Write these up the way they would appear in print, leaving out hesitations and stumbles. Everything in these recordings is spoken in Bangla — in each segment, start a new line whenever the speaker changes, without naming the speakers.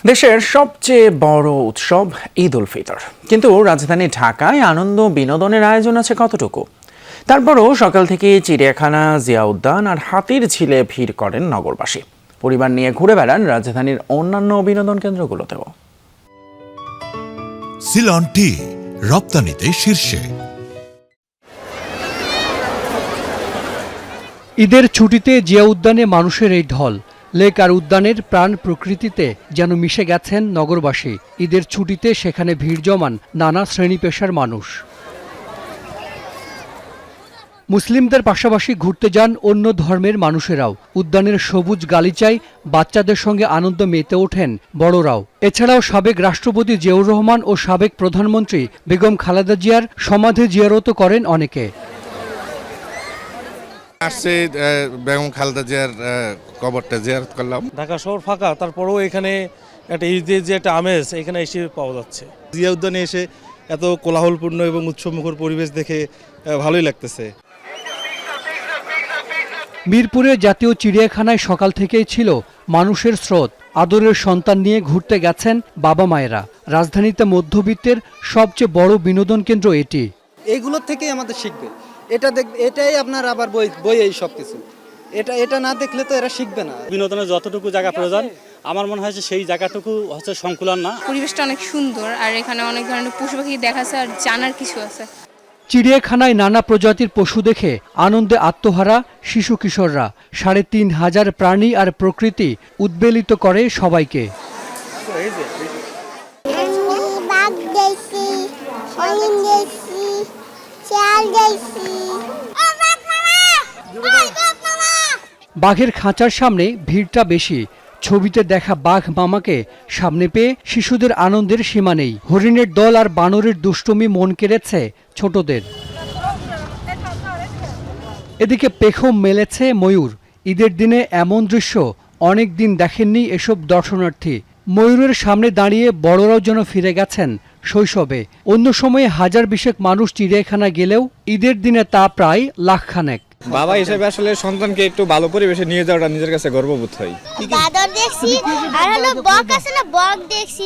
দেশের সবচেয়ে বড় উৎসব ঈদ উল ফিতর, কিন্তু রাজধানী ঢাকায় আনন্দ বিনোদনের আয়োজন আছে কতটুকু? তারপরও সকাল থেকে চিড়িয়াখানা, জিয়া উদ্যান আর হাতির ঝিলে ভিড় করেন নগরবাসী। পরিবার নিয়ে ঘুরে বেড়ান রাজধানীর অন্যান্য বিনোদন কেন্দ্রগুলোতেও।
সিলন টি রপ্তানিতে শীর্ষে।
ঈদের ছুটিতে জিয়া উদ্যানে মানুষের এই ঢল। লেক আর উদ্যানের প্রাণ প্রকৃতিতে যেন মিশে গেছেন নগরবাসী। ঈদের ছুটিতে সেখানে ভিড় জমান নানা শ্রেণী পেশার মানুষ। মুসলিমদের পাশাপাশি ঘুরতে যান অন্য ধর্মের মানুষেরাও। উদ্যানের সবুজ গালিচায় বাচ্চাদের সঙ্গে আনন্দ মেতে ওঠেন বড়রাও। এছাড়াও সাবেক রাষ্ট্রপতি জিয়াউর রহমান ও সাবেক প্রধানমন্ত্রী বেগম খালেদা জিয়ার সমাধি জিয়ারতও করেন অনেকে।
আসছে বেগম খালেদা জিয়ার কবরটা জিয়ারত করলাম।
ঢাকা শহর ফাঁকা, তারপরেও এখানে একটা ঈদের যে একটা আমেজ এখানে এসে পাওয়া যাচ্ছে।
জিয়া উদ্যানে এসে এত কোলাহলপূর্ণ এবং উৎসবমুখর পরিবেশ দেখে ভালোই লাগতেছে।
মিরপুরের জাতীয় চিড়িয়াখানায় সকাল থেকেই ছিল মানুষের স্রোত। আদরের সন্তান নিয়ে ঘুরতে গেছেন বাবা মায়েরা। রাজধানীতে মধ্যবিত্তের সবচেয়ে বড় বিনোদন কেন্দ্র এটি।
এইগুলোর থেকেই আমাদের শিখবে। এটাই আপনার আবার বই এই সব কিছু। এটা না দেখলে তো এরা শিখবে না।
বিনোদনের যতটুকু জায়গা প্রয়োজন আমার মনে হয় যে সেই জায়গাটুকু হচ্ছে সংকুলান না।
পরিবেশটা অনেক সুন্দর, আর এখানে অনেক ধরনের পশু পাখি দেখা আছে আর জানার কিছু আছে।
চিড়িয়াখানায় নানা প্রজাতির পশু দেখে আনন্দে আত্মহারা শিশু কিশোররা। ৩,৫০০ প্রাণী আর প্রকৃতি উদ্বেলিত করে সবাইকে। বাঘের খাঁচার সামনে ভিড়টা বেশি। ছবিতে দেখা বাঘ মামাকে সামনে পেয়ে শিশুদের আনন্দের সীমা নেই। হরিণের দল আর বানরের দুষ্টুমি মন কেড়েছে ছোটদের। এদিকে পেখম মেলেছে ময়ূর। ঈদের দিনে এমন দৃশ্য অনেক দিন দেখেননি এসব দর্শনার্থী। ময়ূরের সামনে দাঁড়িয়ে বড়রাও যেন ফিরে গেছেন শৈশবে। অন্য সময়ে হাজার বিশেক মানুষ চিড়িয়াখানা গেলেও ঈদের দিনে তা প্রায় লাখখানেক।
বাবা হিসেবে আসলে সন্তানকে একটু ভালো পরিবেশে নিয়ে যাওয়াটা নিজের কাছে গর্ববোধ হয়।
বাদর দেখছি আর হলো বক আছে না, বক দেখছি।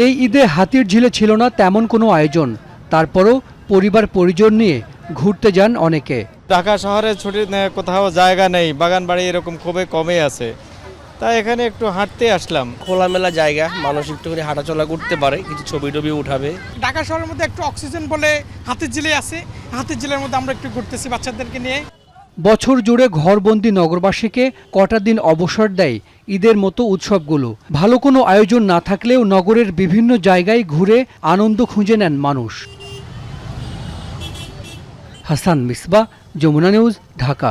এই ঈদে হাতির ঝিলে ছিল না তেমন কোনো আয়োজন। তারপরও পরিবার পরিজন নিয়ে ঘুরতে যান অনেকে।
ঢাকা শহরে ছুটির কোথাও জায়গা নেই, বাগান বাড়ি এরকম খুবই কমই আছে, তাই এখানে একটু হাঁটতে আসলাম।
খোলামেলা জায়গা, মানুষ একটু করে হাঁটাচলা করতে পারে, কিছু ছবি টবি উঠাবে।
ঢাকা শহরের মধ্যে একটু অক্সিজেন বলে হাতির ঝিলে আছে, হাতির ঝিলের মধ্যে আমরা একটু ঘুরতেছি বাচ্চাদেরকে নিয়ে।
বছর জুড়ে ঘরবন্দি নগরবাসীকে কটা দিন অবসর দেয় ঈদের মতো উৎসবগুলো। ভালো কোনো আয়োজন না থাকলেও নগরের বিভিন্ন জায়গায় ঘুরে আনন্দ খুঁজে নেন মানুষ। হাসান মিসবাহ, যমুনা নিউজ, ঢাকা।